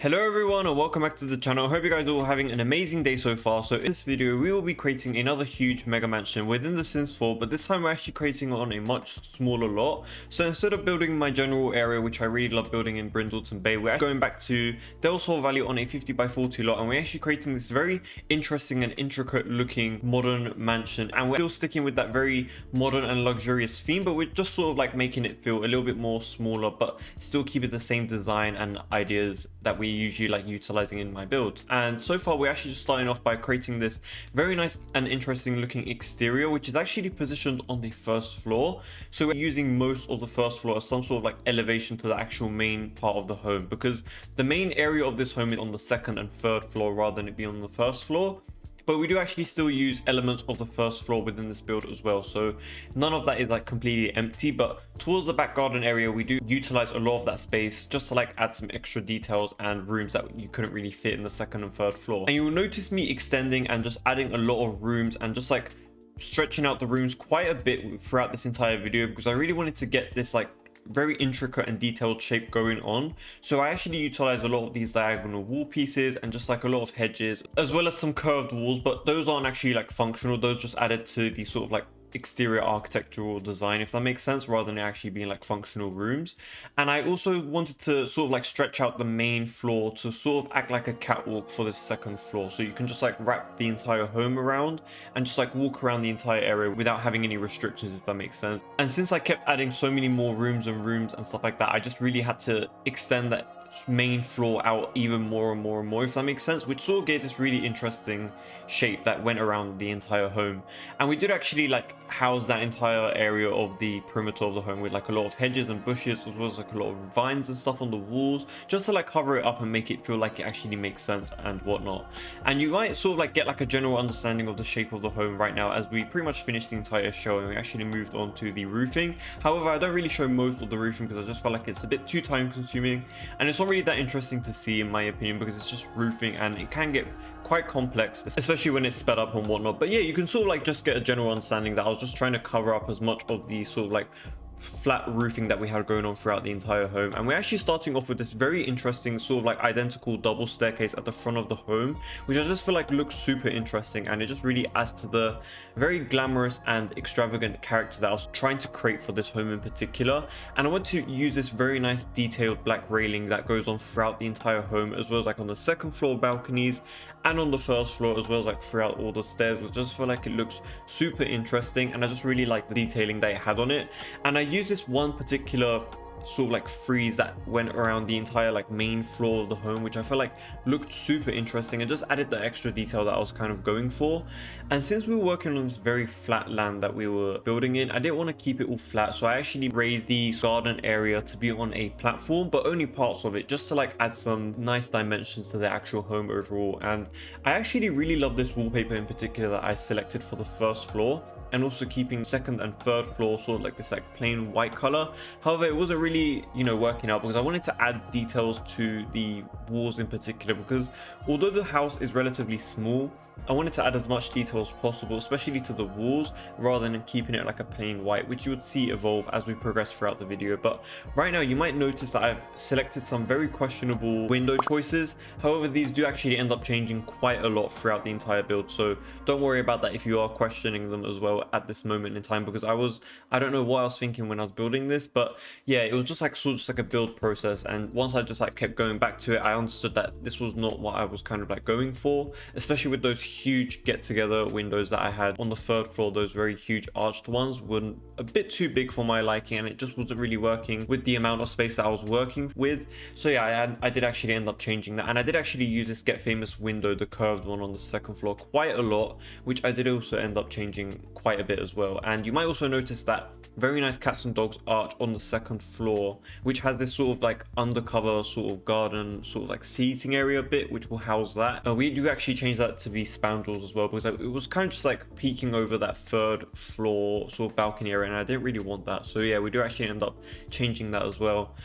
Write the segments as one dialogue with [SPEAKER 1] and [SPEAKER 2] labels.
[SPEAKER 1] Hello everyone and welcome back to the channel. I hope you guys are all having an amazing day so far. So in this video we will be creating another huge mega mansion within the Sims 4, but this time we're actually creating on a much smaller lot. So instead of building my general area, which I really love building in Brindleton Bay, we're going back to Del Sol Valley on a 50 by 40 lot, and we're actually creating this very interesting and intricate looking modern mansion, and we're still sticking with that very modern and luxurious theme, but we're just sort of like making it feel a little bit more smaller but still keep it the same design and ideas that we usually like utilizing in my build. And so far we're actually just starting off by creating this very nice and interesting looking exterior, which is actually positioned on the first floor. So we're using most of the first floor as some sort of like elevation to the actual main part of the home, because the main area of this home is on the second and third floor rather than it being on the first floor. But we do actually still use elements of the first floor within this build as well, so none of that is like completely empty. But towards the back garden area we do utilize a lot of that space just to like add some extra details and rooms that you couldn't really fit in the second and third floor. And you'll notice me extending and just adding a lot of rooms and just like stretching out the rooms quite a bit throughout this entire video, because I really wanted to get this like very intricate and detailed shape going on. So I actually utilize a lot of these diagonal wall pieces and just like a lot of hedges, as well as some curved walls, but those aren't actually like functional. Those just added to the sort of like exterior architectural design, if that makes sense, rather than actually being like functional rooms. And I also wanted to sort of like stretch out the main floor to sort of act like a catwalk for this second floor, so you can just like wrap the entire home around and just like walk around the entire area without having any restrictions, if that makes sense. And since I kept adding so many more rooms and stuff like that, I just really had to extend that main floor out even more and more and more, if that makes sense, which sort of gave this really interesting shape that went around the entire home. And we did actually like house that entire area of the perimeter of the home with like a lot of hedges and bushes, as well as like a lot of vines and stuff on the walls, just to like cover it up and make it feel like it actually makes sense and whatnot. And you might sort of like get like a general understanding of the shape of the home right now as we pretty much finished the entire show and we actually moved on to the roofing. However, I don't really show most of the roofing because I just felt like it's a bit too time consuming and it's not really that interesting to see, in my opinion, because it's just roofing and it can get quite complex, especially when it's sped up and whatnot. But yeah, you can sort of like just get a general understanding that I was just trying to cover up as much of the sort of like flat roofing that we had going on throughout the entire home. And we're actually starting off with this very interesting sort of like identical double staircase at the front of the home, which I just feel like looks super interesting, and it just really adds to the very glamorous and extravagant character that I was trying to create for this home in particular. And I want to use this very nice detailed black railing that goes on throughout the entire home, as well as like on the second floor balconies and on the first floor, as well as like throughout all the stairs, which I just feel like it looks super interesting, and I just really like the detailing that it had on it. And I used this one particular sort of like frieze that went around the entire like main floor of the home, which I felt like looked super interesting and just added the extra detail that I was kind of going for. And since we were working on this very flat land that we were building in, I didn't want to keep it all flat, so I actually raised the garden area to be on a platform, but only parts of it, just to like add some nice dimensions to the actual home overall. And I actually really love this wallpaper in particular that I selected for the first floor, and also keeping second and third floor sort of like this like plain white color. However, it wasn't really, you know, working out because I wanted to add details to the walls in particular, because although the house is relatively small, I wanted to add as much detail as possible, especially to the walls, rather than keeping it like a plain white, which you would see evolve as we progress throughout the video. But right now you might notice that I've selected some very questionable window choices. However, these do actually end up changing quite a lot throughout the entire build, so don't worry about that if you are questioning them as well at this moment in time, because I don't know what I was thinking when I was building this. But yeah, it was just like sort of just like a build process, and once I just like kept going back to it, I understood that this was not what I was kind of like going for, especially with those huge get together windows that I had on the third floor. Those very huge arched ones were a bit too big for my liking, and it just wasn't really working with the amount of space that I was working with. So yeah, I did actually end up changing that, and I did actually use this Get Famous window, the curved one on the second floor, quite a lot, which I did also end up changing quite a bit as well. And you might also notice that very nice cats and dogs arch on the second floor, which has this sort of like undercover sort of garden sort of like seating area bit, which will house that. We do actually change that to be spandrels as well, because it was kind of just like peeking over that third floor sort of balcony area, and I didn't really want that. So yeah, we do actually end up changing that as well.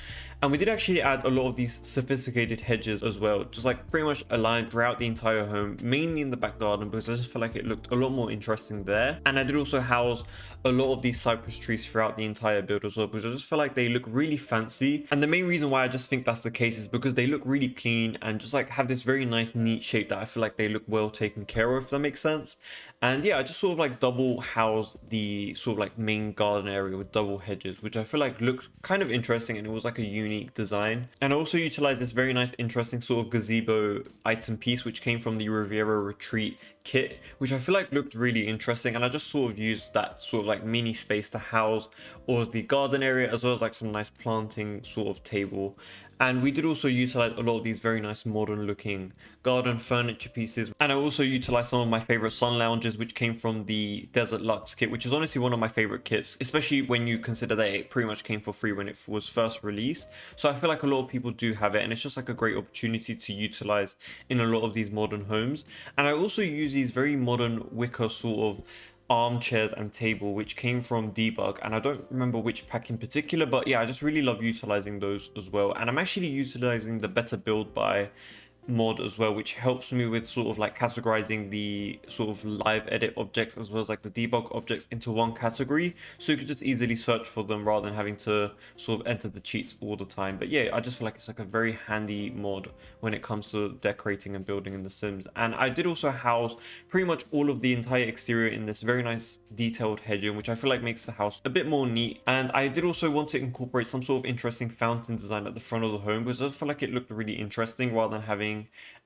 [SPEAKER 1] And we did actually add a lot of these sophisticated hedges as well, just like pretty much aligned throughout the entire home, mainly in the back garden, because I just felt like it looked a lot more interesting there. And I did also house a lot of these cypress trees throughout the entire build as well, because I just feel like they look really fancy. And the main reason why I just think that's the case is because they look really clean and just like have this very nice neat shape that I feel like they look well taken care of, if that makes sense. And yeah, I just sort of like double housed the sort of like main garden area with double hedges, which I feel like looked kind of interesting, and it was like a unique design. And I also utilized this very nice interesting sort of gazebo item piece which came from the Riviera Retreat kit, which I feel like looked really interesting. And I just sort of used that sort of like mini space to house all of the garden area, as well as like some nice planting sort of table. And we did also utilize a lot of these very nice modern looking garden furniture pieces. And I also utilized some of my favorite sun lounges, which came from the Desert Luxe kit, which is honestly one of my favorite kits, especially when you consider that it pretty much came for free when it was first released. So I feel like a lot of people do have it, and it's just like a great opportunity to utilize in a lot of these modern homes. And I also use these very modern wicker sort of armchairs and table, which came from Debug, and I don't remember which pack in particular, but yeah, I just really love utilizing those as well. And I'm actually utilizing the Better Build by mod as well, which helps me with sort of like categorizing the sort of live edit objects as well as like the debug objects into one category, so you can just easily search for them rather than having to sort of enter the cheats all the time. But yeah, I just feel like it's like a very handy mod when it comes to decorating and building in The Sims. And I did also house pretty much all of the entire exterior in this very nice detailed hedging, which I feel like makes the house a bit more neat. And I did also want to incorporate some sort of interesting fountain design at the front of the home, because I feel like it looked really interesting rather than having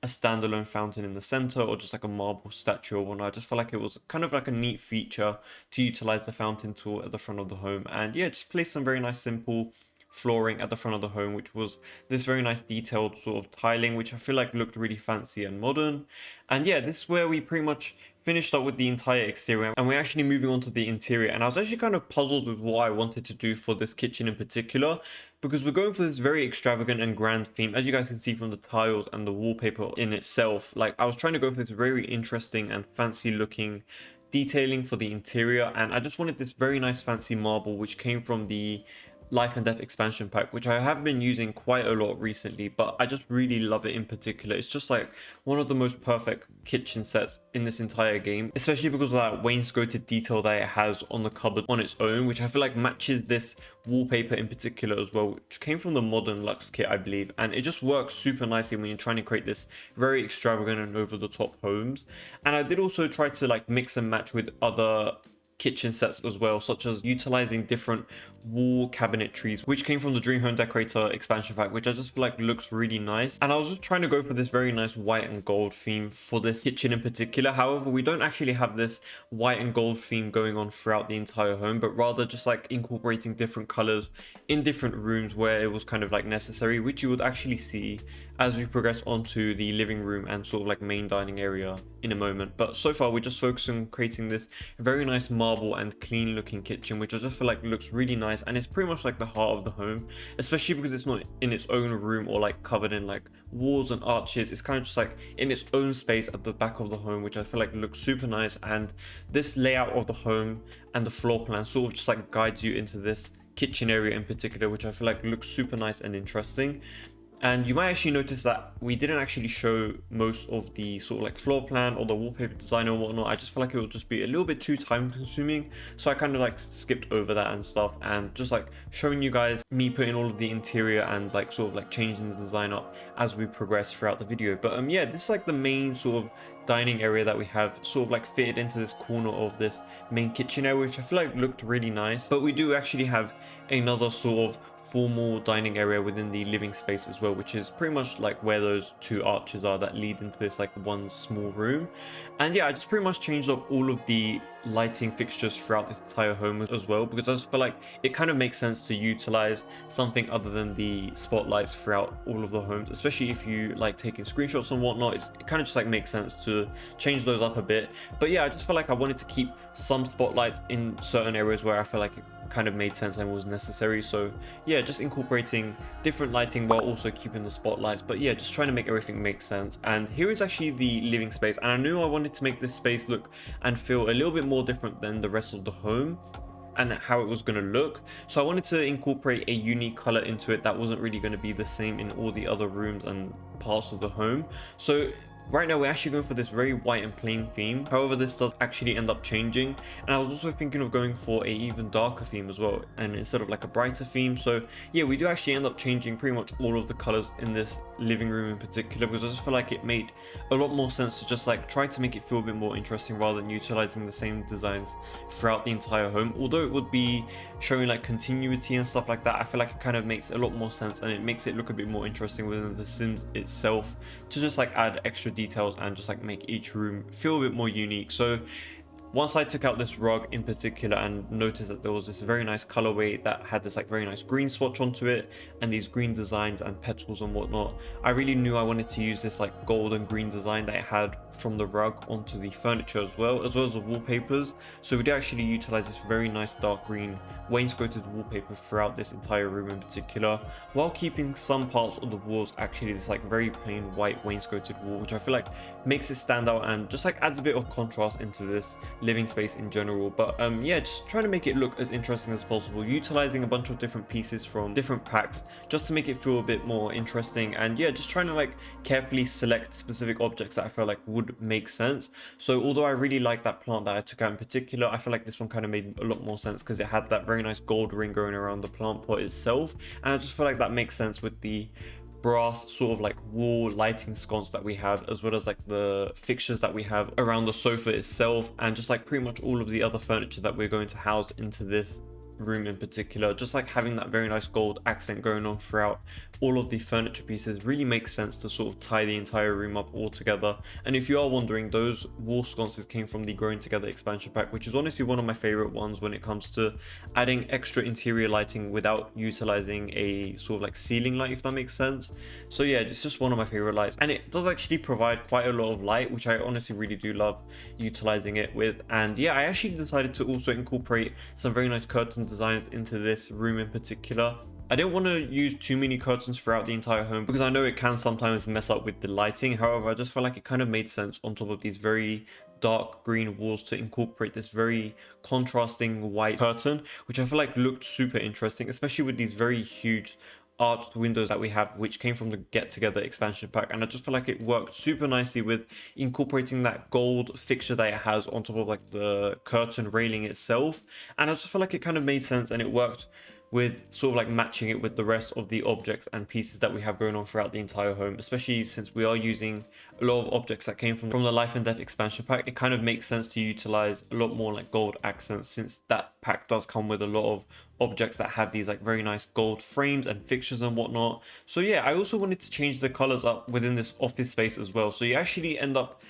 [SPEAKER 1] a standalone fountain in the center or just like a marble statue or whatnot. I just felt like it was kind of like a neat feature to utilize the fountain tool at the front of the home. And yeah, just place some very nice simple flooring at the front of the home, which was this very nice detailed sort of tiling, which I feel like looked really fancy and modern. And yeah, this is where we pretty much finished up with the entire exterior, and we're actually moving on to the interior. And I was actually kind of puzzled with what I wanted to do for this kitchen in particular, because we're going for this very extravagant and grand theme, as you guys can see from the tiles and the wallpaper in itself. Like, I was trying to go for this very interesting and fancy looking detailing for the interior, and I just wanted this very nice fancy marble which came from the Life and Death expansion pack, which I have been using quite a lot recently, but I just really love it in particular. It's just like one of the most perfect kitchen sets in this entire game, especially because of that wainscoted detail that it has on the cupboard on its own, which I feel like matches this wallpaper in particular as well, which came from the Modern Luxe kit, I believe. And it just works super nicely when you're trying to create this very extravagant and over the top homes. And I did also try to like mix and match with other kitchen sets as well, such as utilizing different wall cabinetries, which came from the Dream Home Decorator expansion pack, which I just feel like looks really nice. And I was just trying to go for this very nice white and gold theme for this kitchen in particular. However, we don't actually have this white and gold theme going on throughout the entire home, but rather just like incorporating different colors in different rooms where it was kind of like necessary, which you would actually see as we progress onto the living room and sort of like main dining area in a moment. But so far we're just focusing on creating this very nice marble and clean looking kitchen, which I just feel like looks really nice, and it's pretty much like the heart of the home, especially because it's not in its own room or like covered in like walls and arches. It's kind of just like in its own space at the back of the home, which I feel like looks super nice. And this layout of the home and the floor plan sort of just like guides you into this kitchen area in particular, which I feel like looks super nice and interesting. And you might actually notice that we didn't actually show most of the sort of like floor plan or the wallpaper design or whatnot. I just feel like it would just be a little bit too time consuming, so I kind of like skipped over that and stuff, and just like showing you guys me putting all of the interior and like sort of like changing the design up as we progress throughout the video. But yeah, this is like the main sort of dining area that we have sort of like fitted into this corner of this main kitchen area, which I feel like looked really nice. But we do actually have another sort of formal dining area within the living space as well, which is pretty much like where those two arches are that lead into this like one small room. And yeah, I just pretty much changed up all of the lighting fixtures throughout this entire home as well, because I just feel like it kind of makes sense to utilize something other than the spotlights throughout all of the homes, especially if you like taking screenshots and whatnot. It kind of just like makes sense to change those up a bit. But yeah, I just felt like I wanted to keep some spotlights in certain areas where I feel like it kind of made sense and was necessary. So yeah, just incorporating different lighting while also keeping the spotlights, but yeah, just trying to make everything make sense. And here is actually the living space, and I knew I wanted to make this space look and feel a little bit more different than the rest of the home. and how it was going to look. So I wanted to incorporate a unique color into it that wasn't really going to be the same in all the other rooms and parts of the home. So right now we're actually going for this very white and plain theme. However, this does actually end up changing, and I was also thinking of going for a even darker theme as well, and instead of like a brighter theme. So yeah, we do actually end up changing pretty much all of the colors in this living room in particular, because I just feel like it made a lot more sense to just like try to make it feel a bit more interesting rather than utilizing the same designs throughout the entire home. Although it would be showing like continuity and stuff like that, I feel like it kind of makes a lot more sense, and it makes it look a bit more interesting within the Sims itself to just like add extra details and just like make each room feel a bit more unique. So once I took out this rug in particular and noticed that there was this very nice colorway that had this like very nice green swatch onto it and these green designs and petals and whatnot, I really knew I wanted to use this like gold and green design that it had from the rug onto the furniture as well as the wallpapers. So we did actually utilize this very nice dark green wainscoted wallpaper throughout this entire room in particular, while keeping some parts of the walls actually this like very plain white wainscoted wall, which I feel like makes it stand out and just like adds a bit of contrast into this living space in general. But yeah, just trying to make it look as interesting as possible, utilizing a bunch of different pieces from different packs just to make it feel a bit more interesting. And yeah, just trying to like carefully select specific objects that I felt like would make sense. So although I really like that plant that I took out in particular, I feel like this one kind of made a lot more sense because it had that very nice gold ring going around the plant pot itself, and I just feel like that makes sense with the brass sort of like wall lighting sconce that we have, as well as like the fixtures that we have around the sofa itself, and just like pretty much all of the other furniture that we're going to house into this room in particular. Just like having that very nice gold accent going on throughout all of the furniture pieces really makes sense to sort of tie the entire room up all together. And if you are wondering, those wall sconces came from the Growing Together expansion pack, which is honestly one of my favorite ones when it comes to adding extra interior lighting without utilizing a sort of like ceiling light, if that makes sense. So yeah, it's just one of my favorite lights, and it does actually provide quite a lot of light, which I honestly really do love utilizing it with. And yeah, I actually decided to also incorporate some very nice curtain designs into this room in particular. I didn't want to use too many curtains throughout the entire home because I know it can sometimes mess up with the lighting. However, I just felt like it kind of made sense on top of these very dark green walls to incorporate this very contrasting white curtain, which I feel like looked super interesting, especially with these very huge arched windows that we have, which came from the Get Together expansion pack. And I just feel like it worked super nicely with incorporating that gold fixture that it has on top of like the curtain railing itself. And I just feel like it kind of made sense, and it worked with sort of like matching it with the rest of the objects and pieces that we have going on throughout the entire home, especially since we are using a lot of objects that came from the Life and Death expansion pack. It kind of makes sense to utilize a lot more like gold accents, since that pack does come with a lot of objects that have these like very nice gold frames and fixtures and whatnot. So yeah, I also wanted to change the colors up within this office space as well. So you actually end up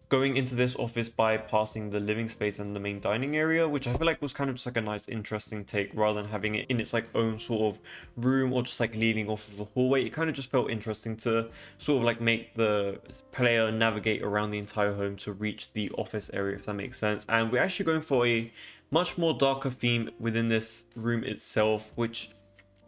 [SPEAKER 1] going into this office by passing the living space and the main dining area, which I feel like was kind of just like a nice interesting take rather than having it in its like own sort of room or just like leading off of the hallway. It kind of just felt interesting to sort of like make the player navigate around the entire home to reach the office area, if that makes sense. And we're actually going for a much more darker theme within this room itself, which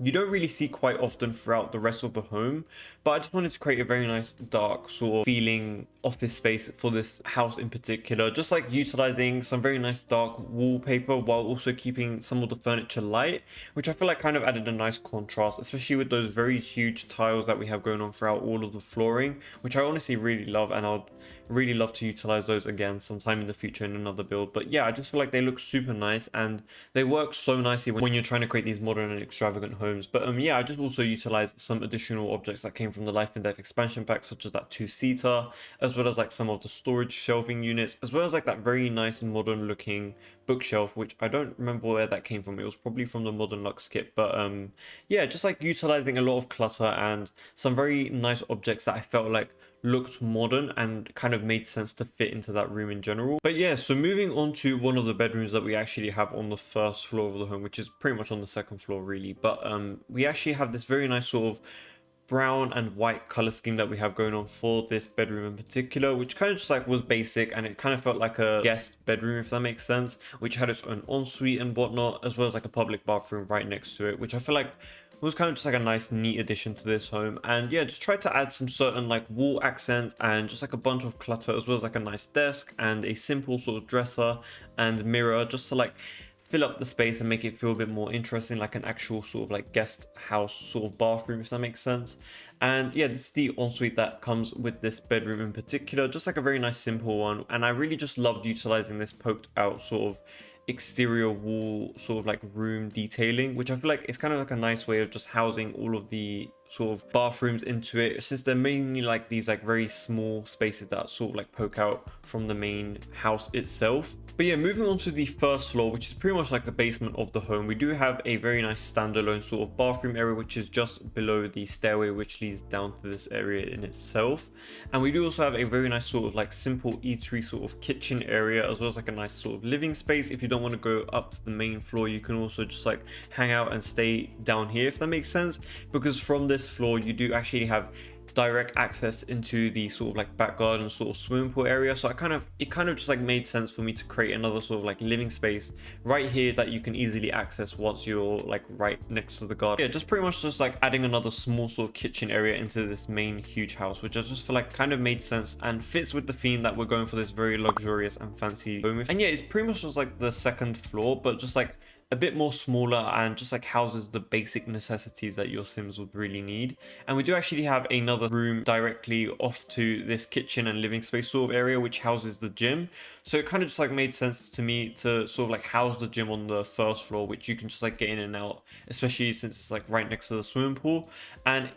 [SPEAKER 1] you don't really see quite often throughout the rest of the home. But I just wanted to create a very nice dark sort of feeling office space for this house in particular, just like utilizing some very nice dark wallpaper while also keeping some of the furniture light, which I feel like kind of added a nice contrast, especially with those very huge tiles that we have going on throughout all of the flooring, which I honestly really love, and I'll really love to utilize those again sometime in the future in another build. But yeah, I just feel like they look super nice and they work so nicely when you're trying to create these modern and extravagant homes. But yeah, I just also utilized some additional objects that came from the Life and Death expansion pack, such as that two-seater, as well as like some of the storage shelving units, as well as like that very nice and modern looking bookshelf, which I don't remember where that came from. It was probably from the Modern Lux kit. But yeah, just like utilizing a lot of clutter and some very nice objects that I felt like looked modern and kind of made sense to fit into that room in general. But yeah, so moving on to one of the bedrooms that we actually have on the first floor of the home, which is pretty much on the second floor really. But we actually have this very nice sort of brown and white color scheme that we have going on for this bedroom in particular, which kind of just like was basic, and it kind of felt like a guest bedroom, if that makes sense, which had its own ensuite and whatnot, as well as like a public bathroom right next to it, which I feel like was kind of just like a nice neat addition to this home. And yeah, just tried to add some certain like wall accents and just like a bunch of clutter, as well as like a nice desk and a simple sort of dresser and mirror, just to like fill up the space and make it feel a bit more interesting, like an actual sort of like guest house sort of bathroom, if that makes sense. And yeah, this is the ensuite that comes with this bedroom in particular, just like a very nice simple one. And I really just loved utilizing this poked out sort of exterior wall sort of like room detailing, which I feel like is kind of like a nice way of just housing all of the sort of bathrooms into it, since they're mainly like these like very small spaces that sort of like poke out from the main house itself. But yeah, moving on to the first floor, which is pretty much like the basement of the home, we do have a very nice standalone sort of bathroom area, which is just below the stairway which leads down to this area in itself. And we do also have a very nice sort of like simple eatery sort of kitchen area, as well as like a nice sort of living space. If you don't want to go up to the main floor, you can also just like hang out and stay down here, if that makes sense, because from this floor you do actually have direct access into the sort of like back garden sort of swimming pool area. So it kind of just like made sense for me to create another sort of like living space right here that you can easily access once you're like right next to the garden. Yeah, just pretty much just like adding another small sort of kitchen area into this main huge house, which I just feel like kind of made sense and fits with the theme that we're going for, this very luxurious and fancy home. And yeah, it's pretty much just like the second floor, but just like a bit more smaller and just like houses the basic necessities that your Sims would really need. And we do actually have another room directly off to this kitchen and living space sort of area, which houses the gym. So it kind of just like made sense to me to sort of like house the gym on the first floor, which you can just like get in and out, especially since it's like right next to the swimming pool. And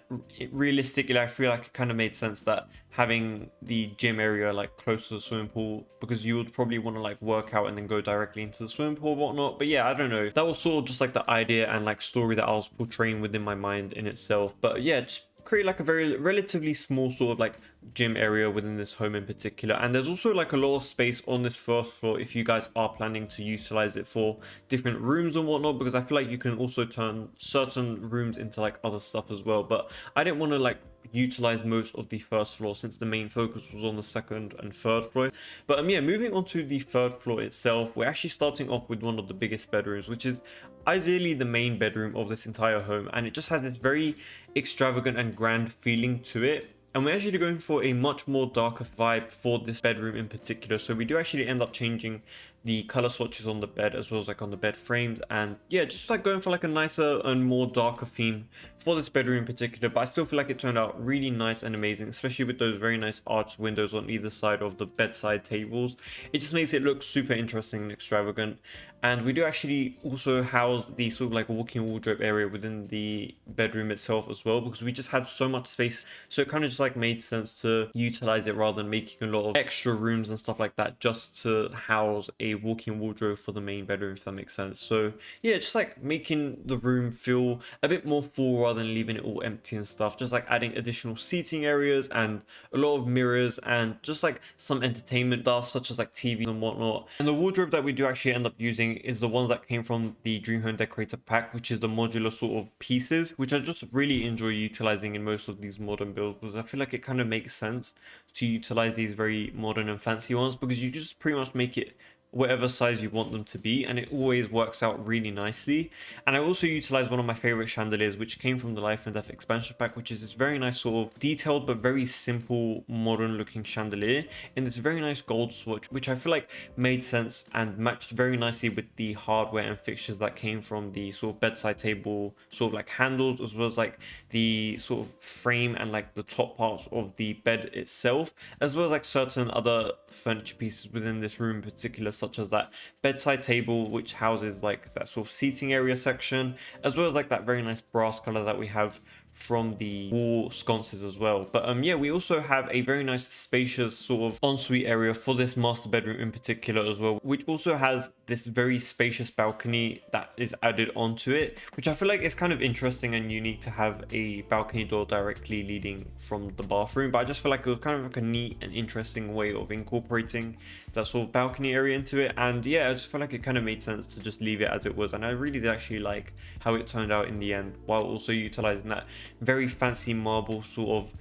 [SPEAKER 1] realistically, I feel like it kind of made sense that having the gym area like close to the swimming pool, because you would probably want to like work out and then go directly into the swimming pool and whatnot. But yeah, I don't know, that was sort of just like the idea and like story that I was portraying within my mind in itself. But yeah, just create like a very relatively small sort of like gym area within this home in particular. And there's also like a lot of space on this first floor if you guys are planning to utilize it for different rooms and whatnot, because I feel like you can also turn certain rooms into like other stuff as well. But I didn't want to like utilize most of the first floor since the main focus was on the second and third floor. But yeah, moving on to the third floor itself, we're actually starting off with one of the biggest bedrooms, which is ideally the main bedroom of this entire home, and it just has this very extravagant and grand feeling to it. And we're actually going for a much more darker vibe for this bedroom in particular. So we do actually end up changing the color swatches on the bed as well as like on the bed frames, and yeah, just like going for like a nicer and more darker theme for this bedroom in particular. But I still feel like it turned out really nice and amazing, especially with those very nice arched windows on either side of the bedside tables. It just makes it look super interesting and extravagant. And we do actually also house the sort of like walk-in wardrobe area within the bedroom itself as well, because we just had so much space. So it kind of just like made sense to utilize it rather than making a lot of extra rooms and stuff like that just to house a walk-in wardrobe for the main bedroom, if that makes sense. So yeah, just like making the room feel a bit more full rather than leaving it all empty and stuff. Just like adding additional seating areas and a lot of mirrors and just like some entertainment stuff such as like TVs and whatnot. And the wardrobe that we do actually end up using is the ones that came from the Dream Home Decorator pack, which is the modular sort of pieces, which I just really enjoy utilizing in most of these modern builds, because I feel like it kind of makes sense to utilize these very modern and fancy ones, because you just pretty much make it whatever size you want them to be, and it always works out really nicely. And I also utilize one of my favorite chandeliers, which came from the Life and Death expansion pack, which is this very nice sort of detailed but very simple modern looking chandelier in this very nice gold swatch, which I feel like made sense and matched very nicely with the hardware and fixtures that came from the sort of bedside table sort of like handles, as well as like the sort of frame and like the top parts of the bed itself, as well as like certain other furniture pieces within this room in particular, such as that bedside table, which houses like that sort of seating area section, as well as like that very nice brass color that we have from the wall sconces as well. But yeah, we also have a very nice spacious sort of ensuite area for this master bedroom in particular as well, which also has this very spacious balcony that is added onto it, which I feel like is kind of interesting and unique to have a balcony door directly leading from the bathroom. But I just feel like it was kind of like a neat and interesting way of incorporating that sort of balcony area into it. And yeah, I just felt like it kind of made sense to just leave it as it was, and I really did actually like how it turned out in the end, while also utilizing that very fancy marble sort of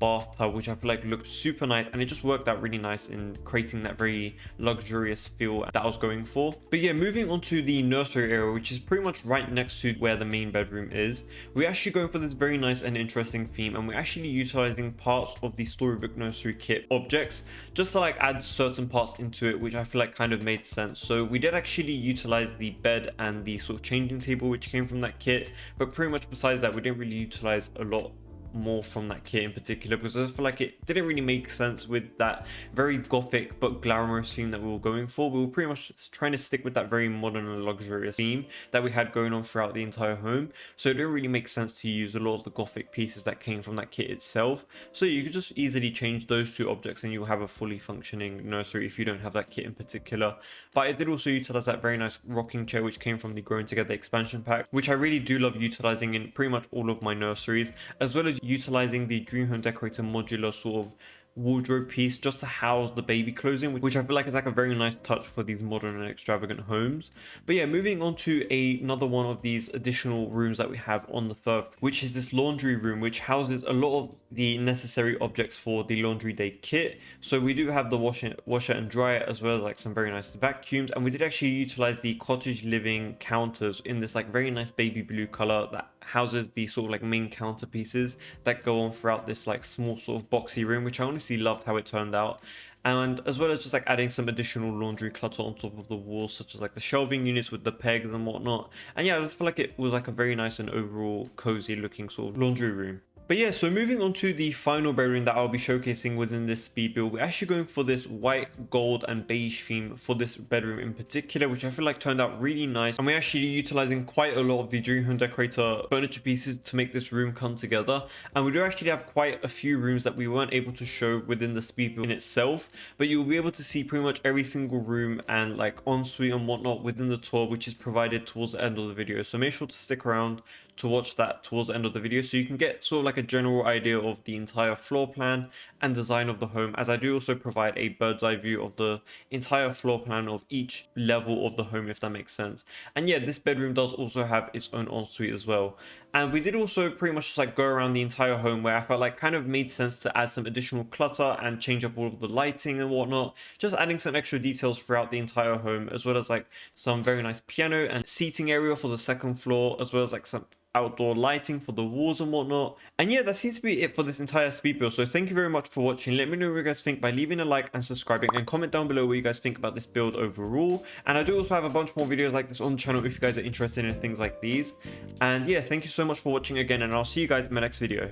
[SPEAKER 1] bathtub, which I feel like looked super nice, and it just worked out really nice in creating that very luxurious feel that I was going for. But yeah, moving on to the nursery area, which is pretty much right next to where the main bedroom is, we're actually going for this very nice and interesting theme, and we're actually utilizing parts of the Storybook Nursery kit objects just to like add certain parts into it, which I feel like kind of made sense. So we did actually utilize the bed and the sort of changing table which came from that kit, but pretty much besides that we didn't really utilize a lot more from that kit in particular, because I feel like it didn't really make sense with that very gothic but glamorous theme that we were going for. We were pretty much trying to stick with that very modern and luxurious theme that we had going on throughout the entire home, so it didn't really make sense to use a lot of the gothic pieces that came from that kit itself. So you could just easily change those two objects and you'll have a fully functioning nursery if you don't have that kit in particular. But it did also utilize that very nice rocking chair which came from the Growing Together expansion pack, which I really do love utilizing in pretty much all of my nurseries, as well as utilizing the Dream Home Decorator modular sort of wardrobe piece just to house the baby clothes in, which I feel like is like a very nice touch for these modern and extravagant homes. But yeah, moving on to another one of these additional rooms that we have on the third, which is this laundry room, which houses a lot of the necessary objects for the laundry day kit. So we do have the washer and dryer, as well as like some very nice vacuums, and we did actually utilize the cottage living counters in this like very nice baby blue color that houses the sort of like main counter pieces that go on throughout this like small sort of boxy room, which I honestly loved how it turned out. And as well as just like adding some additional laundry clutter on top of the walls, such as like the shelving units with the pegs and whatnot. And yeah, I just feel like it was like a very nice and overall cozy looking sort of laundry room. But yeah, so moving on to the final bedroom that I'll be showcasing within this speed build, we're actually going for this white, gold and beige theme for this bedroom in particular, which I feel like turned out really nice. And we're actually utilizing quite a lot of the Dream Home Decorator furniture pieces to make this room come together. And we do actually have quite a few rooms that we weren't able to show within the speed build in itself, but you'll be able to see pretty much every single room and like ensuite and whatnot within the tour, which is provided towards the end of the video. So make sure to stick around to watch that towards the end of the video so you can get sort of like a general idea of the entire floor plan and design of the home, as I do also provide a bird's eye view of the entire floor plan of each level of the home, if that makes sense. And yeah, this bedroom does also have its own ensuite as well. And we did also pretty much just like go around the entire home, where I felt like kind of made sense to add some additional clutter and change up all of the lighting and whatnot, just adding some extra details throughout the entire home, as well as like some very nice piano and seating area for the second floor, as well as like some outdoor lighting for the walls and whatnot. And yeah, that seems to be it for this entire speed build. So thank you very much for watching. Let me know what you guys think by leaving a like and subscribing, and comment down below what you guys think about this build overall. And I do also have a bunch more videos like this on the channel if you guys are interested in things like these. And yeah, thank you so much for watching again, and I'll see you guys in my next video.